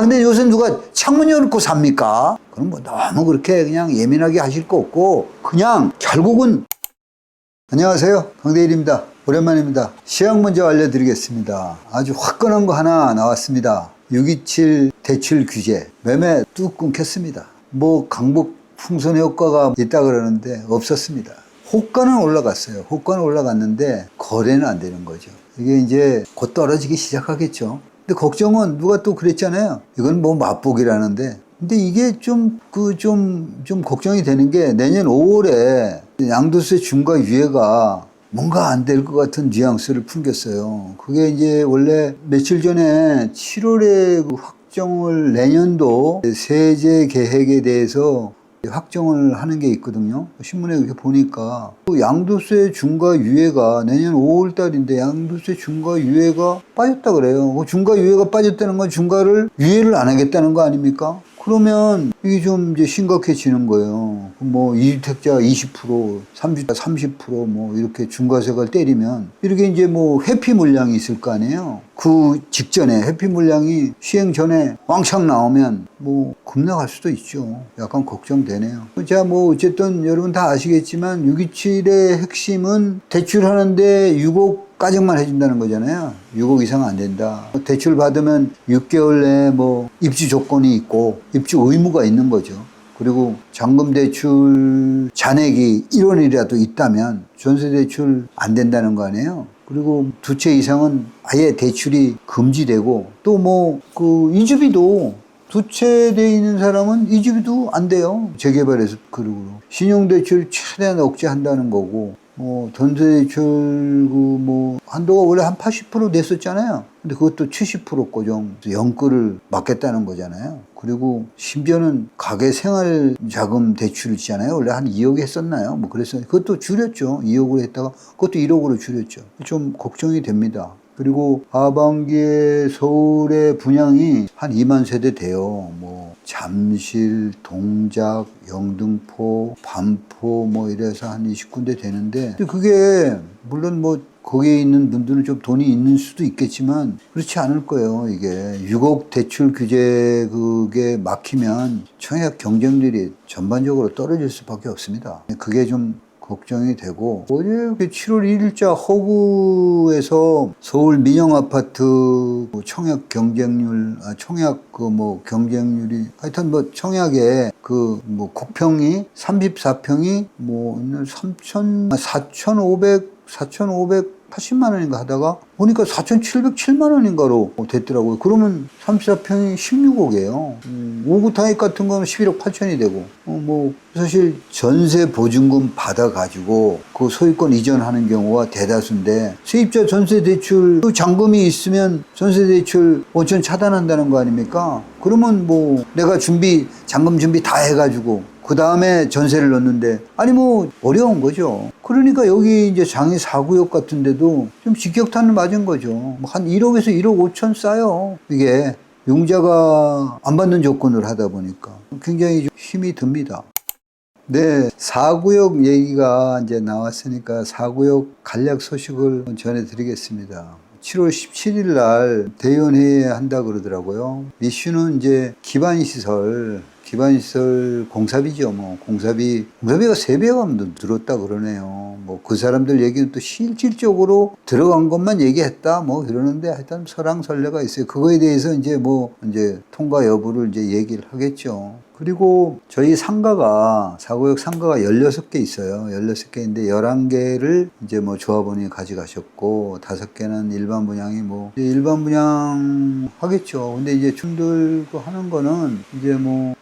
근데 요새 누가 창문 열고 삽니까? 그럼 뭐 너무 그렇게 그냥 예민하게 하실 거 없고, 그냥 결국은, 안녕하세요. 강대일입니다. 오랜만입니다. 시황 먼저 알려드리겠습니다. 아주 화끈한 거 하나 나왔습니다. 627 대출 규제. 매매 뚝 끊겼습니다. 뭐 강북 풍선 효과가 있다 그러는데 없었습니다. 호가는 올라갔어요. 호가는 올라갔는데 거래는 안 되는 거죠. 이게 이제 곧 떨어지기 시작하겠죠. 근데 걱정은 누가 또 그랬잖아요. 이건 뭐 맛보기라는데. 근데 이게 좀 걱정이 되는 게 내년 5월에 양도세 중과 유예가 뭔가 안 될 것 같은 뉘앙스를 풍겼어요. 그게 이제 원래 며칠 전에 7월에 그 확정을 내년도 세제 계획에 대해서 확정을 하는 게 있거든요. 신문에 이렇게 보니까 양도세 중과 유예가 내년 5월 달인데 양도세 중과 유예가 빠졌다 그래요. 중과 유예가 빠졌다는 건 중과를 유예를 안 하겠다는 거 아닙니까? 그러면 이게 좀 이제 심각해지는 거예요. 뭐 2주택자 20%, 3주택자 30% 뭐 이렇게 중과세가 때리면 이렇게 이제 뭐 회피 물량이 있을 거 아니에요. 그 직전에 회피 물량이 시행 전에 왕창 나오면 뭐 급락할 수도 있죠. 약간 걱정되네요. 자, 뭐 어쨌든 여러분 다 아시겠지만 627의 핵심은 대출하는데 6억 가정만 해준다는 거잖아요. 6억 이상 안 된다. 대출 받으면 6개월 내에 뭐 입주 조건이 있고 입주 의무가 있는 거죠. 그리고 잔금 대출 잔액이 1원이라도 있다면 전세 대출 안 된다는 거 아니에요. 그리고 두 채 이상은 아예 대출이 금지되고 또 뭐 그 이주비도 두 채 돼 있는 사람은 이주비도 안 돼요. 재개발해서. 그리고 신용대출 최대한 억제한다는 거고, 뭐 전세대출 뭐 한도가 원래 한 80% 냈었잖아요. 근데 그것도 70% 고정 연끌을 막겠다는 거잖아요. 그리고 심지어는 가계 생활 자금 대출을 있잖아요. 원래 한 2억 했었나요? 뭐 그래서 그것도 줄였죠. 2억으로 했다가 그것도 1억으로 줄였죠. 좀 걱정이 됩니다. 그리고 하반기에 서울의 분양이 한 2만 세대 돼요. 뭐 잠실, 동작, 영등포, 반포 뭐 이래서 한 20군데 되는데, 그게 물론 뭐 거기에 있는 분들은 좀 돈이 있는 수도 있겠지만 그렇지 않을 거예요. 이게 6억 대출 규제 그게 막히면 청약 경쟁률이 전반적으로 떨어질 수밖에 없습니다. 그게 좀 걱정이 되고, 어제 7월 1일자 허구에서 서울 민영아파트 청약 경쟁률, 청약 경쟁률이 하여튼 뭐 청약에 뭐 국평이 34평이 뭐 4,580만 원인가 하다가 보니까 4,707만 원인가로 됐더라고요. 그러면 34평이 16억이에요. 5구 타입 같은 거는 11억 8천이 되고, 뭐 사실 전세 보증금 받아가지고 그 소유권 이전하는 경우가 대다수인데, 세입자 전세 대출 그 잔금이 있으면 전세 대출 5천 차단한다는 거 아닙니까? 그러면 뭐 내가 잔금 준비 다 해가지고 그 다음에 전세를 넣는데, 아니 뭐 어려운 거죠. 그러니까 여기 이제 장이 4구역 같은 데도 좀 직격탄을 맞은 거죠. 뭐 한 1억에서 1억 5천 싸요. 이게 융자가 안 받는 조건을 하다 보니까 굉장히 좀 힘이 듭니다. 네, 4구역 얘기가 이제 나왔으니까 4구역 간략 소식을 전해드리겠습니다. 7월 17일 날 대의원회의 한다 그러더라고요. 이슈는 이제 기반시설 공사비죠. 뭐 공사비가 3배가 들었다 그러네요. 뭐 그 사람들 얘기는 또 실질적으로 들어간 것만 얘기했다 뭐 이러는데, 하여튼 설왕설래가 있어요. 그거에 대해서 이제 통과 여부를 이제 얘기를 하겠죠. 그리고 저희 4구역 상가가 16개 있어요. 16개인데 11개를 이제 뭐 조합원이 가져가셨고, 5개는 일반 분양이 일반 분양 하겠죠. 근데 이제 춤들고 하는 거는 이제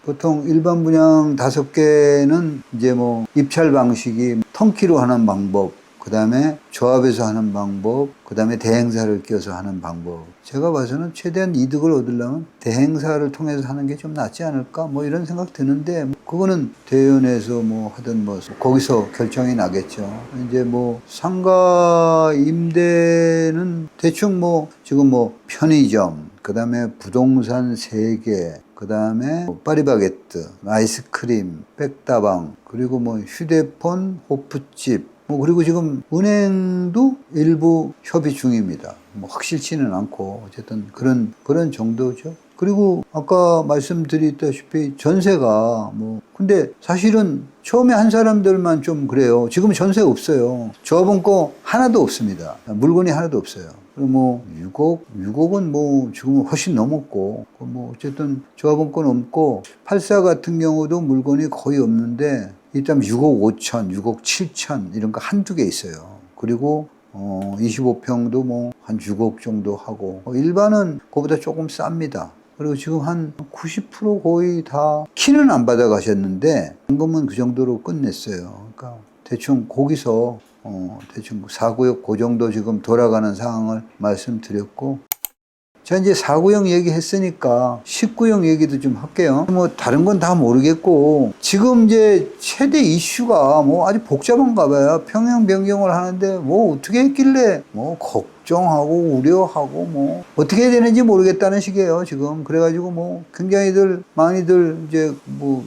보통 일반 분양 5개는 이제 입찰 방식이 턴키로 하는 방법, 그 다음에 조합에서 하는 방법, 그 다음에 대행사를 껴서 하는 방법. 제가 봐서는 최대한 이득을 얻으려면 대행사를 통해서 하는 게 좀 낫지 않을까? 이런 생각 드는데, 그거는 대의원에서 하든 거기서 결정이 나겠죠. 이제 상가 임대는 대충 지금 편의점, 그 다음에 부동산 3개, 그 다음에 파리바게뜨, 아이스크림, 백다방, 그리고 휴대폰, 호프집, 그리고 지금 은행도 일부 협의 중입니다. 확실치는 않고 어쨌든 그런 정도죠. 그리고 아까 말씀드렸다시피 전세가 근데 사실은 처음에 한 사람들만 좀 그래요. 지금 전세 없어요. 조합원 거 하나도 없습니다. 물건이 하나도 없어요. 그리고 6억은 지금은 훨씬 넘었고, 어쨌든 조합원 건 없고, 84 같은 경우도 물건이 거의 없는데, 일단 6억 5천, 6억 7천, 이런 거 한두 개 있어요. 그리고 25평도 한 6억 정도 하고, 일반은 그거보다 조금 쌉니다. 그리고 지금 한 90% 거의 다 키는 안 받아 가셨는데 현금은 그 정도로 끝냈어요. 그러니까 대충 거기서 대충 4구역 그 정도 지금 돌아가는 상황을 말씀드렸고, 자 이제 4구역 얘기했으니까 10구역 얘기도 좀 할게요. 다른 건 다 모르겠고, 지금 이제 최대 이슈가 아주 복잡한가 봐요. 평형 변경을 하는데 어떻게 했길래 걱정하고 우려하고 어떻게 해야 되는지 모르겠다는 식이에요 지금. 그래가지고 많이들 이제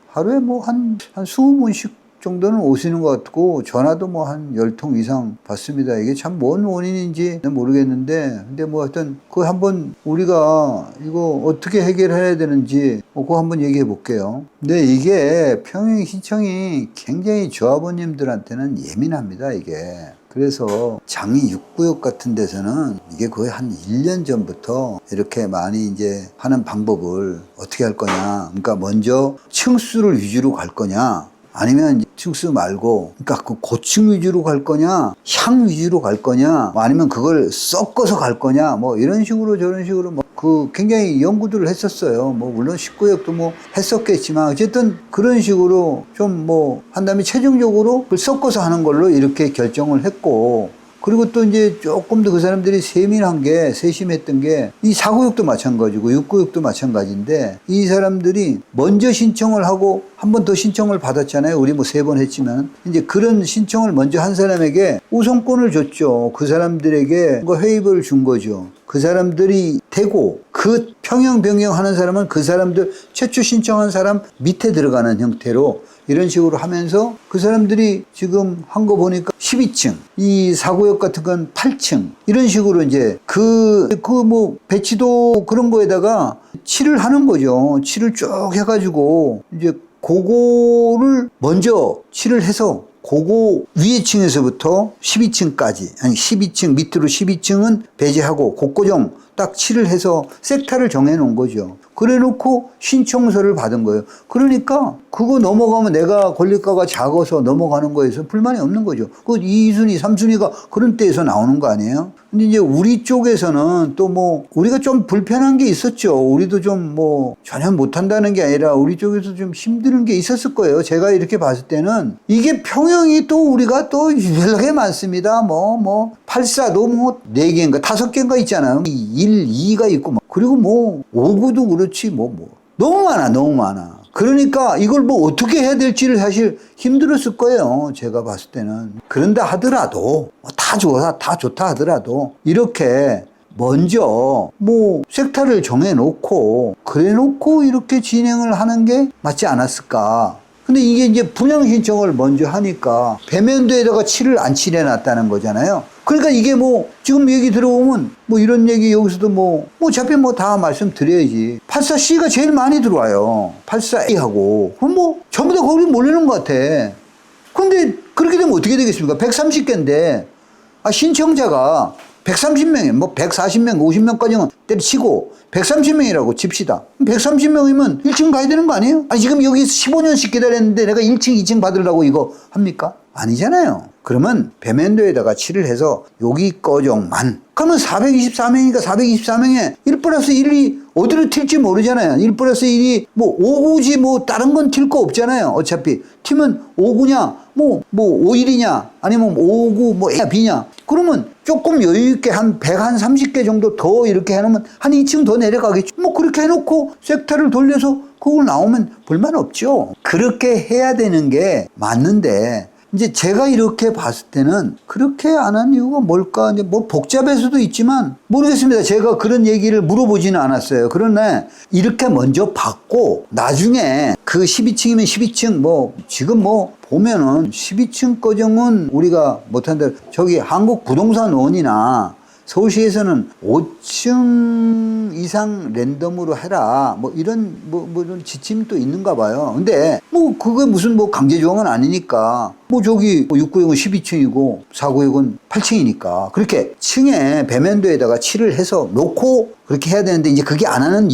하루에 한 20분씩 정도는 오시는 것 같고, 전화도 한 10통 이상 받습니다. 이게 참 뭔 원인인지 모르겠는데, 근데 하여튼 그거 한번 우리가 이거 어떻게 해결해야 되는지 그거 한번 얘기해 볼게요. 근데 이게 평형 신청이 굉장히 조합원님들한테는 예민합니다 이게. 그래서 장이 6구역 같은 데서는 이게 거의 한 1년 전부터 이렇게 많이 이제 하는 방법을 어떻게 할 거냐. 그러니까 먼저 층수를 위주로 갈 거냐, 아니면 층수 말고, 그러니까 그 고층 위주로 갈 거냐, 향 위주로 갈 거냐, 아니면 그걸 섞어서 갈 거냐, 이런 식으로 저런 식으로 굉장히 연구들을 했었어요. 물론 19역도 했었겠지만, 어쨌든 그런 식으로 좀 한 다음에 최종적으로 그걸 섞어서 하는 걸로 이렇게 결정을 했고, 그리고 또 이제 조금 더 그 사람들이 세심했던 게, 이 4구역도 마찬가지고 6구역도 마찬가지인데, 이 사람들이 먼저 신청을 하고 한 번 더 신청을 받았잖아요. 우리 3번 했지만. 이제 그런 신청을 먼저 한 사람에게 우선권을 줬죠. 그 사람들에게 회의를 준 거죠. 그 사람들이 되고, 그 평형 변경하는 사람은 그 사람들 최초 신청한 사람 밑에 들어가는 형태로 이런 식으로 하면서, 그 사람들이 지금 한 거 보니까 12층, 이 4구역 같은 건 8층, 이런 식으로 이제 배치도 그런 거에다가 칠을 하는 거죠. 칠을 쭉 해가지고 이제 그거를 먼저 칠을 해서 그거 위에 층에서부터 12층까지, 아니 12층 밑으로 12층은 배제하고 곡고정 딱 칠을 해서 섹타를 정해 놓은 거죠. 그래 놓고 신청서를 받은 거예요. 그러니까 그거 넘어가면 내가 권리가가 작아서 넘어가는 거에서 불만이 없는 거죠. 그 2순위, 3순위가 그런 때에서 나오는 거 아니에요? 근데 이제 우리 쪽에서는 또 우리가 좀 불편한 게 있었죠. 우리도 좀 전혀 못한다는 게 아니라 우리 쪽에서 좀 힘든 게 있었을 거예요. 제가 이렇게 봤을 때는 이게 평형이 또 우리가 또 유별나게 많습니다. 84도 4개인가 5개인가 있잖아요. 1, 2가 있고 그리고 5구도 그렇지 너무 많아. 그러니까 이걸 어떻게 해야 될지를 사실 힘들었을 거예요. 제가 봤을 때는. 그런다 하더라도 다 좋다 하더라도 이렇게 먼저 섹터를 정해놓고 그래놓고 이렇게 진행을 하는 게 맞지 않았을까. 근데 이게 이제 분양 신청을 먼저 하니까 배면도에다가 칠을 안 칠해놨다는 거잖아요. 그러니까 이게 지금 얘기 들어보면 이런 얘기 여기서도 어차피 다 말씀드려야지. 84C가 제일 많이 들어와요. 84A하고. 그럼 전부 다 거기 몰리는 것 같아. 근데 그렇게 되면 어떻게 되겠습니까? 130개인데, 신청자가 130명이에요. 140명, 50명까지는 때려치고 130명이라고 칩시다. 130명이면 1층 가야 되는 거 아니에요? 지금 여기 15년씩 기다렸는데 내가 1층, 2층 받으려고 이거 합니까? 아니잖아요. 그러면 배면도에다가 칠을 해서 여기 거정만. 그러면 424명이니까 424명에 1 플러스 1이 어디로 튈지 모르잖아요. 1 플러스 1이 5구지 다른 건 튈 거 없잖아요. 어차피. 튀면 5구냐, 5일이냐, 아니면 5구, A냐, B냐. 그러면 조금 여유있게 한 130개 정도 더 이렇게 해놓으면 한 2층 더 내려가겠죠. 그렇게 해놓고 섹터를 돌려서 그걸 나오면 불만 없죠. 그렇게 해야 되는 게 맞는데, 이제 제가 이렇게 봤을 때는 그렇게 안 한 이유가 뭘까? 이제 복잡할 수도 있지만 모르겠습니다. 제가 그런 얘기를 물어보지는 않았어요. 그러나 이렇게 먼저 받고 나중에 그 12층이면 12층 지금 보면은 12층 거정은 우리가 못한다. 저기 한국부동산원이나 서울시에서는 5층 이상 랜덤으로 해라. 뭐 이런 이런 지침이 또 있는가 봐요. 근데 뭐 그게 무슨 뭐 강제 조항은 아니니까 뭐 저기 6구역은 12층이고 4구역은 8층이니까 그렇게 층에 배면도에다가 칠을 해서 놓고 그렇게 해야 되는데 이제 그게 안 하는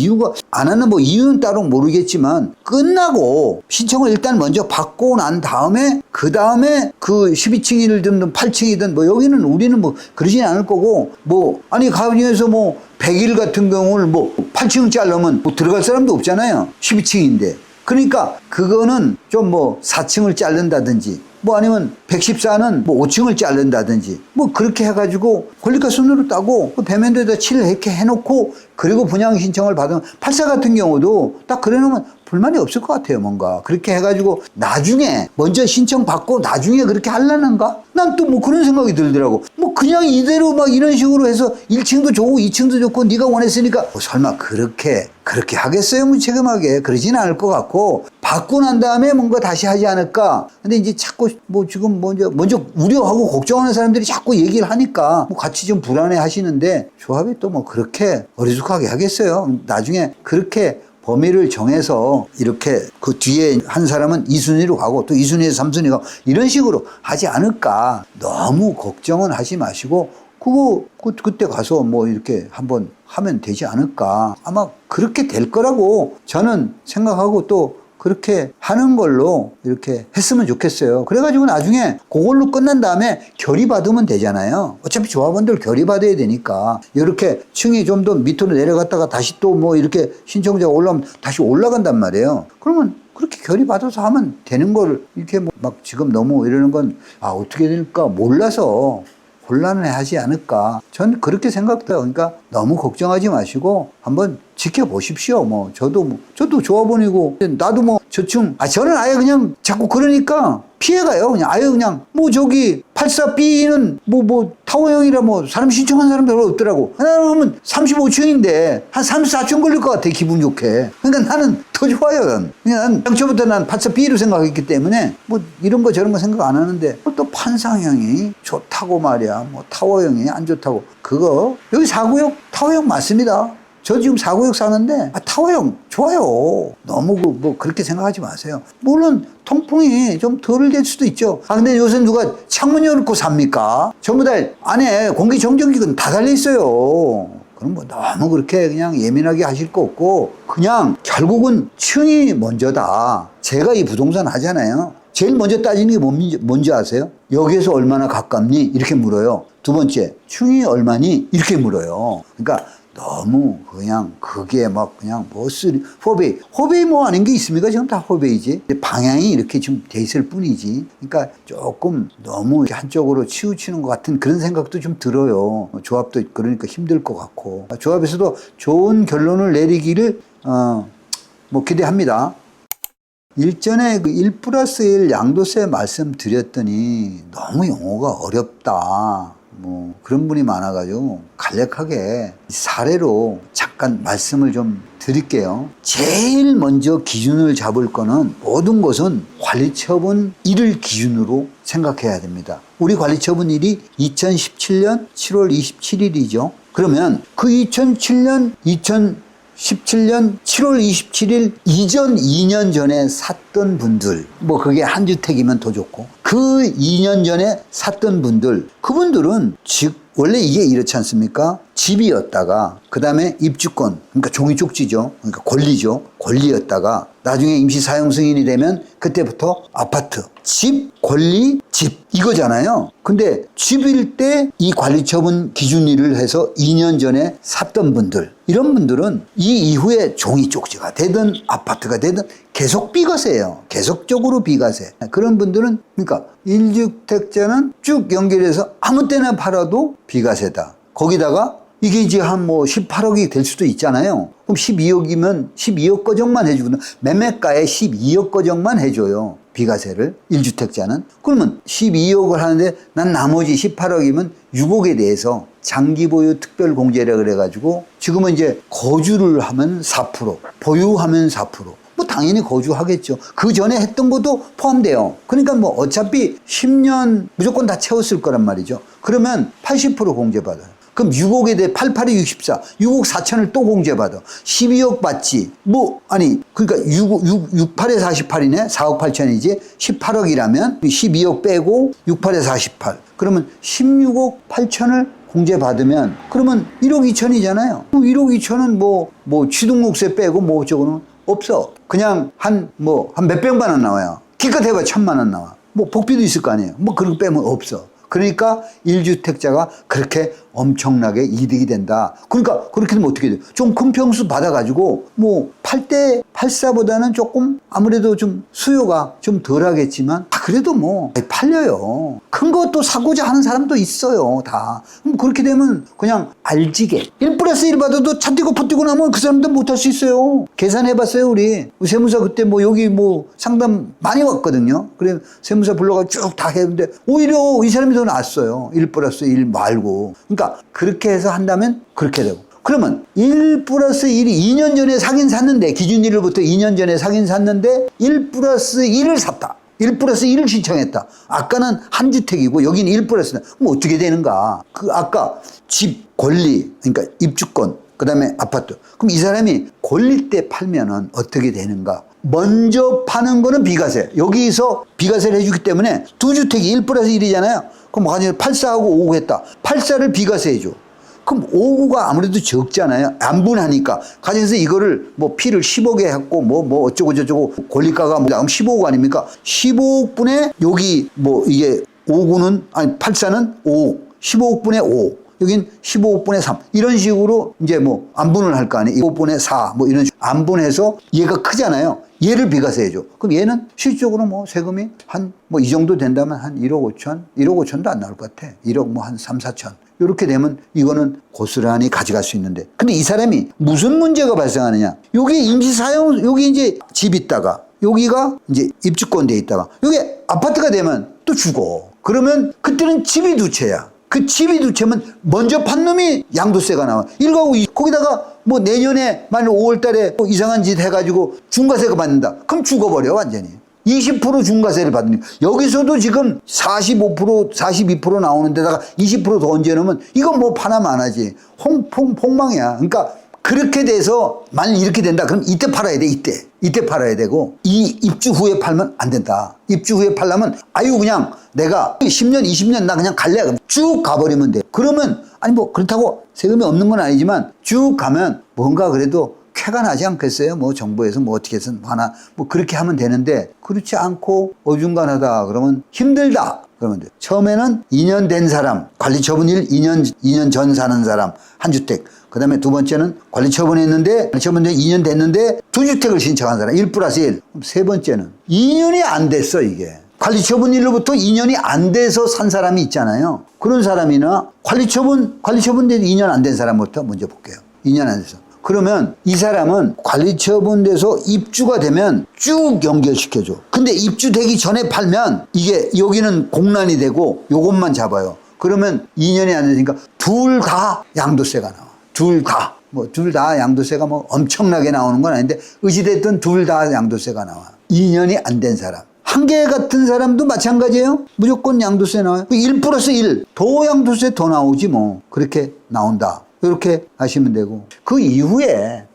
뭐 이유는 따로 모르겠지만 끝나고 신청을 일단 먼저 받고 난 다음에 그 다음에 그 12층이든 8층이든 뭐 여기는 우리는 뭐 그러진 않을 거고 뭐 아니 가면에서 뭐 100일 같은 경우를 뭐 8층 자르면 뭐 들어갈 사람도 없잖아요. 12층인데. 그러니까 그거는 좀 뭐 4층을 자른다든지 뭐 아니면 114는 뭐 5층을 자른다든지 뭐 그렇게 해가지고 권리가 순으로 따고 그 배면도에다 칠을 이렇게 해놓고 그리고 분양 신청을 받으면 84 같은 경우도 딱 그래놓으면 불만이 없을 것 같아요. 뭔가 그렇게 해가지고 나중에 먼저 신청 받고 나중에 그렇게 하려는가? 난 또 뭐 그런 생각이 들더라고. 뭐 그냥 이대로 막 이런 식으로 해서 1층도 좋고 2층도 좋고 네가 원했으니까 뭐 설마 그렇게 하겠어요? 무책임하게 그러지는 않을 것 같고 받고 난 다음에 뭔가 다시 하지 않을까? 근데 이제 자꾸 뭐 지금 먼저 우려하고 걱정하는 사람들이 자꾸 얘기를 하니까 뭐 같이 좀 불안해 하시는데 조합이 또 뭐 그렇게 어리숙하게 하겠어요? 나중에 그렇게 범위를 정해서 이렇게 그 뒤에 한 사람은 2순위로 가고 또 2순위에서 3순위로 가고 이런 식으로 하지 않을까. 너무 걱정은 하지 마시고 그때 가서 뭐 이렇게 한번 하면 되지 않을까. 아마 그렇게 될 거라고 저는 생각하고 또 그렇게 하는 걸로 이렇게 했으면 좋겠어요. 그래가지고 나중에 그걸로 끝난 다음에 결의 받으면 되잖아요. 어차피 조합원들 결의 받아야 되니까 이렇게 층이 좀 더 밑으로 내려갔다가 다시 또 뭐 이렇게 신청자가 올라오면 다시 올라간단 말이에요. 그러면 그렇게 결의 받아서 하면 되는 걸 이렇게 뭐 막 지금 너무 이러는 건 어떻게 될까 몰라서 곤란해 하지 않을까. 전 그렇게 생각돼요. 그러니까 너무 걱정하지 마시고 한번 지켜보십시오. 저도 조합원이고 나도 뭐 저층 저는 아예 그냥 자꾸 그러니까 피해가요. 그냥 아예 그냥 뭐 저기 84B는 뭐 타워형이라 뭐 사람 신청한 사람 별로 없더라고. 그러면 35층인데 한 34층 걸릴 것 같아. 기분 좋게. 그러니까 나는 더 좋아요. 난 당초부터 난 84B로 생각했기 때문에 뭐 이런 거 저런 거 생각 안 하는데 또 판상형이 좋다고 말이야. 뭐 타워형이 안 좋다고. 그거 여기 4구역 타워형 맞습니다. 저 지금 4구역 사는데 타워형 좋아요. 너무 뭐 그렇게 생각하지 마세요. 물론 통풍이 좀 덜 될 수도 있죠. 근데 요새 누가 창문 열고 삽니까? 전부 다 안에 공기정전기는 다 달려 있어요. 그럼 뭐 너무 그렇게 그냥 예민하게 하실 거 없고 그냥 결국은 층이 먼저다. 제가 이 부동산 하잖아요. 제일 먼저 따지는 게 뭔지 아세요? 여기에서 얼마나 가깝니? 이렇게 물어요. 두 번째, 층이 얼마니? 이렇게 물어요. 그러니까 너무 그냥 그게 막 그냥 호베이 뭐 아닌 게 있습니까? 지금 다 호베이지. 방향이 이렇게 좀 돼 있을 뿐이지. 그러니까 조금 너무 한쪽으로 치우치는 것 같은 그런 생각도 좀 들어요. 조합도 그러니까 힘들 것 같고. 조합에서도 좋은 결론을 내리기를 뭐 기대합니다. 일전에 그 1+1 양도세 말씀드렸더니 너무 용어가 어렵다. 뭐 그런 분이 많아가지고 간략하게 사례로 잠깐 말씀을 좀 드릴게요. 제일 먼저 기준을 잡을 거는 모든 것은 관리처분 1을 기준으로 생각해야 됩니다. 우리 관리처분 1이 2017년 7월 27일이죠. 그러면 그 2017년 7월 27일 이전 2년 전에 샀던 분들, 뭐 그게 한 주택이면 더 좋고, 그 2년 전에 샀던 분들, 그분들은 원래 이게 이렇지 않습니까? 집이었다가, 그 다음에 입주권, 그러니까 종이 쪽지죠. 그러니까 권리죠. 권리였다가, 나중에 임시 사용 승인이 되면 그때부터 아파트, 집, 권리, 집 이거잖아요. 근데 집일 때 이 관리처분 기준일을 해서 2년 전에 샀던 분들, 이런 분들은 이 이후에 종이 쪽지가 되든 아파트가 되든 계속 비과세예요. 계속적으로 비과세. 그런 분들은 그러니까 1주택자는 쭉 연결해서 아무 때나 팔아도 비과세다. 거기다가 이게 이제 한 뭐 18억이 될 수도 있잖아요. 그럼 12억이면 12억 거정만 해주거든. 매매가에 12억 거정만 해줘요. 비과세를 1주택자는. 그러면 12억을 하는데 난 나머지 18억이면 6억에 대해서 장기보유 특별공제라 그래가지고 지금은 이제 거주를 하면 4%, 보유하면 4%. 뭐 당연히 거주하겠죠. 그 전에 했던 것도 포함돼요. 그러니까 뭐 어차피 10년 무조건 다 채웠을 거란 말이죠. 그러면 80% 공제받아요. 그럼 6억에 대해 88이 64, 6억 4천을 또 공제받아. 12억 받지. 그러니까 68에 48이네? 4억 8천이지? 18억이라면 12억 빼고 68에 48. 그러면 16억 8천을 공제받으면 그러면 1억 2천이잖아요. 1억 2천은 뭐 취등록세 빼고 뭐 어쩌고는 없어. 그냥 한 몇백만 원 나와요. 기껏 해봐 1,000만 원 나와. 뭐 복비도 있을 거 아니에요. 뭐 그런 거 빼면 없어. 그러니까 1주택자가 그렇게 엄청나게 이득이 된다. 그러니까 그렇게 되면 어떻게 돼요? 좀 큰 평수 받아가지고 뭐 8대 84보다는 조금 아무래도 좀 수요가 좀 덜 하겠지만 그래도 뭐 팔려요. 큰 것도 사고자 하는 사람도 있어요. 다. 그럼 그렇게 되면 그냥 알지게 1+1 받아도 차 띄고 포 뛰고 나면 그 사람도 못 할 수 있어요. 계산해봤어요. 우리 세무사 그때 여기 상담 많이 왔거든요. 그래 세무사 불러가 쭉 다 했는데 오히려 이 사람이 더 낫어요. 1+1 말고. 그러니까 그렇게 해서 한다면 그렇게 되고. 그러면 1+1이 2년 전에 사긴 샀는데 기준일로부터 2년 전에 사긴 샀는데 1+1을 샀다. 1+1을 신청했다. 아까는 한 주택이고 여기는 1+1. 그럼 어떻게 되는가? 아까 집 권리, 그러니까 입주권, 그 다음에 아파트. 그럼 이 사람이 권리 때 팔면은 어떻게 되는가? 먼저 파는 거는 비과세. 여기서 비과세를 해주기 때문에 두 주택이 1+1이잖아요. 그럼 만약에 84하고 59 했다. 84를 비과세 해줘. 그럼 59가 아무래도 적잖아요. 안분하니까. 가정에서 이거를 피를 10억에 했고 어쩌고 저쩌고 권리가가 15억 아닙니까? 15억분의 여기 이게 59는 84는 5억. 15억분의 5. 여긴 15억분의 3. 이런 식으로 이제 안분을 할 거 아니에요. 15억분의 4. 이런 식으로 안분해서 얘가 크잖아요. 얘를 비과세 해줘. 그럼 얘는 실질적으로 세금이 이 정도 된다면 한 1억 5천? 1억 5천도 안 나올 것 같아. 1억 한 3, 4천. 이렇게 되면 이거는 고스란히 가져갈 수 있는데. 근데 이 사람이 무슨 문제가 발생하느냐. 여기 임시사용, 여기 이제 집 있다가, 여기가 이제 입주권 돼 있다가, 여기 아파트가 되면 또 죽어. 그러면 그때는 집이 두 채야. 그 집이 두 채면 먼저 판 놈이 양도세가 나와. 1가구 거기다가 내년에 만약 5월 달에 이상한 짓 해가지고 중과세가 받는다. 그럼 죽어버려, 완전히. 20% 중과세를 받으니까. 여기서도 지금 45%, 42% 나오는 데다가 20% 더 얹어놓으면 이건 파나만 하지. 폭망이야. 그러니까 그렇게 돼서 만약 이렇게 된다. 그럼 이때 팔아야 돼, 이때. 이때 팔아야 되고, 이 입주 후에 팔면 안 된다. 입주 후에 팔려면 그냥 내가 10년, 20년 나 그냥 갈래. 그럼 쭉 가버리면 돼. 그러면 그렇다고 세금이 없는 건 아니지만 쭉 가면 뭔가 그래도 쾌가 나지 않겠어요? 정부에서 어떻게 해서 하나 그렇게 하면 되는데 그렇지 않고 어중간하다 그러면 힘들다 그러면 돼. 처음에는 2년 된 사람, 관리처분일 2년 전 사는 사람 한 주택. 그 다음에 두 번째는 관리처분했는데 관리처분 2년 됐는데 두 주택을 신청한 사람 1+1. 그럼 세 번째는 2년이 안 됐어 이게. 관리처분일로부터 2년이 안 돼서 산 사람이 있잖아요. 그런 사람이나 관리처분돼도 2년 안 된 사람부터 먼저 볼게요. 2년 안 돼서. 그러면 이 사람은 관리처분돼서 입주가 되면 쭉 연결시켜줘. 근데 입주되기 전에 팔면 이게 여기는 공란이 되고 요것만 잡아요. 그러면 2년이 안 되니까 둘 다 양도세가 나와. 둘 다. 둘 다 양도세가 엄청나게 나오는 건 아닌데 어찌됐든 둘 다 양도세가 나와. 2년이 안 된 사람. 한개 같은 사람도 마찬가지예요. 무조건 양도세 나와요. 1+1. 더 양도세 더 나오지 그렇게 나온다. 이렇게 하시면 되고. 그 이후에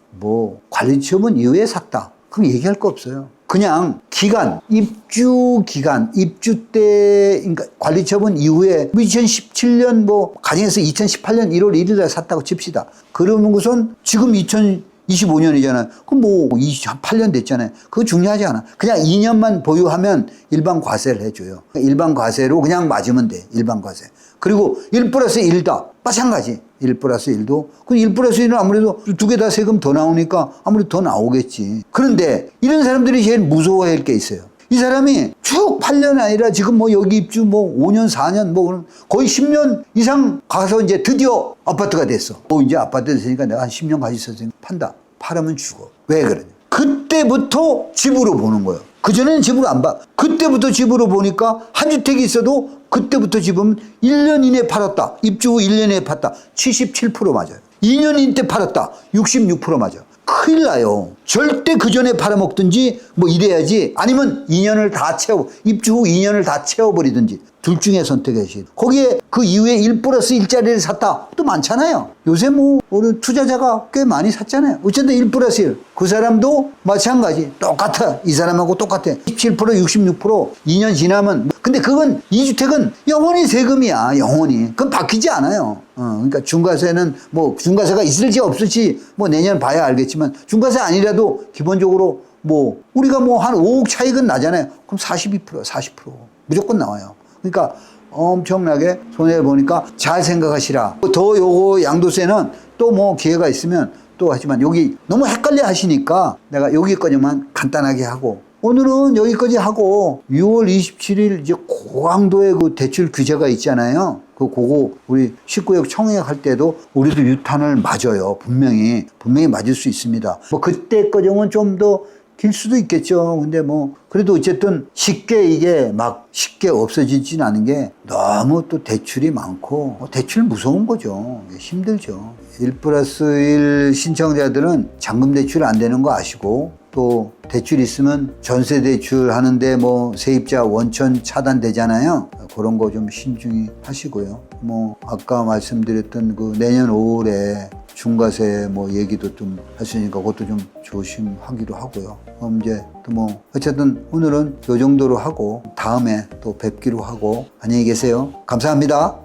관리처분 이후에 샀다. 그럼 얘기할 거 없어요. 그냥 기간, 입주 기간, 입주 때, 그러니까 관리처분 이후에 2017년 가정에서 2018년 1월 1일에 샀다고 칩시다. 그러면 우선 지금 2025년이잖아요. 그럼 28년 됐잖아요. 그거 중요하지 않아. 그냥 2년만 보유하면 일반 과세를 해줘요. 일반 과세로 그냥 맞으면 돼. 일반 과세. 그리고 1+1다. 마찬가지. 1+1도. 그 1+1은 아무래도 두 개 다 세금 더 나오니까 아무래도 더 나오겠지. 그런데 이런 사람들이 제일 무서워할 게 있어요. 이 사람이 쭉 8년 아니라 지금 여기 입주 5년, 4년 거의 10년 이상 가서 이제 드디어 아파트가 됐어. 이제 아파트 됐으니까 내가 한 10년 가지고 있었으니까 판다. 팔으면 죽어. 왜 그러냐. 그때부터 집으로 보는 거예요. 그전에는 집으로 안 봐. 그때부터 집으로 보니까 한 주택이 있어도 그때부터 집은 1년 이내에 팔았다. 입주 후 1년 이내에 팔았다. 77% 맞아요. 2년 때 팔았다. 66% 맞아요. 큰일 나요. 절대 그 전에 팔아먹든지 이래야지. 아니면 2년을 다 입주 후 2년을 다 채워버리든지. 둘 중에 선택하시. 거기에 그 이후에 1+1짜리를 샀다. 또 많잖아요. 요새 뭐 우리 투자자가 꽤 많이 샀잖아요. 어쨌든 1+1. 그 사람도 마찬가지. 똑같아. 이 사람하고 똑같아. 17%, 66%. 2년 지나면. 근데 그건 2주택은 영원히 세금이야. 영원히. 그건 바뀌지 않아요. 그러니까 중과세는 뭐 중과세가 있을지 없을지 뭐 내년 봐야 알겠지만 중과세 아니라도 기본적으로 뭐 우리가 뭐 한 5억 차익은 나잖아요. 그럼 42%, 40% 무조건 나와요. 그러니까 엄청나게 손해를 보니까 잘 생각하시라. 더 요거 양도세는 또 뭐 기회가 있으면 또 하지만 여기 너무 헷갈려 하시니까 내가 여기까지만 간단하게 하고 오늘은 여기까지 하고 6월 27일 이제 고강도의 그 대출 규제가 있잖아요. 그거 우리 19역 청약할 때도 우리도 유탄을 맞아요. 분명히 맞을 수 있습니다. 뭐 그때까지는 좀 더 길 수도 있겠죠. 근데 뭐 그래도 어쨌든 쉽게 이게 막 쉽게 없어지진 않은 게 너무 또 대출이 많고 대출 무서운 거죠. 힘들죠. 1+1 신청자들은 잔금 대출 안 되는 거 아시고 또 대출 있으면 전세 대출 하는데 뭐 세입자 원천 차단되잖아요. 그런 거 좀 신중히 하시고요. 뭐 아까 말씀드렸던 그 내년 5월에 중과세 뭐 얘기도 좀 하시니까 그것도 좀 조심하기로 하고요. 이제 또 뭐 어쨌든 오늘은 요 정도로 하고 다음에 또 뵙기로 하고 안녕히 계세요. 감사합니다.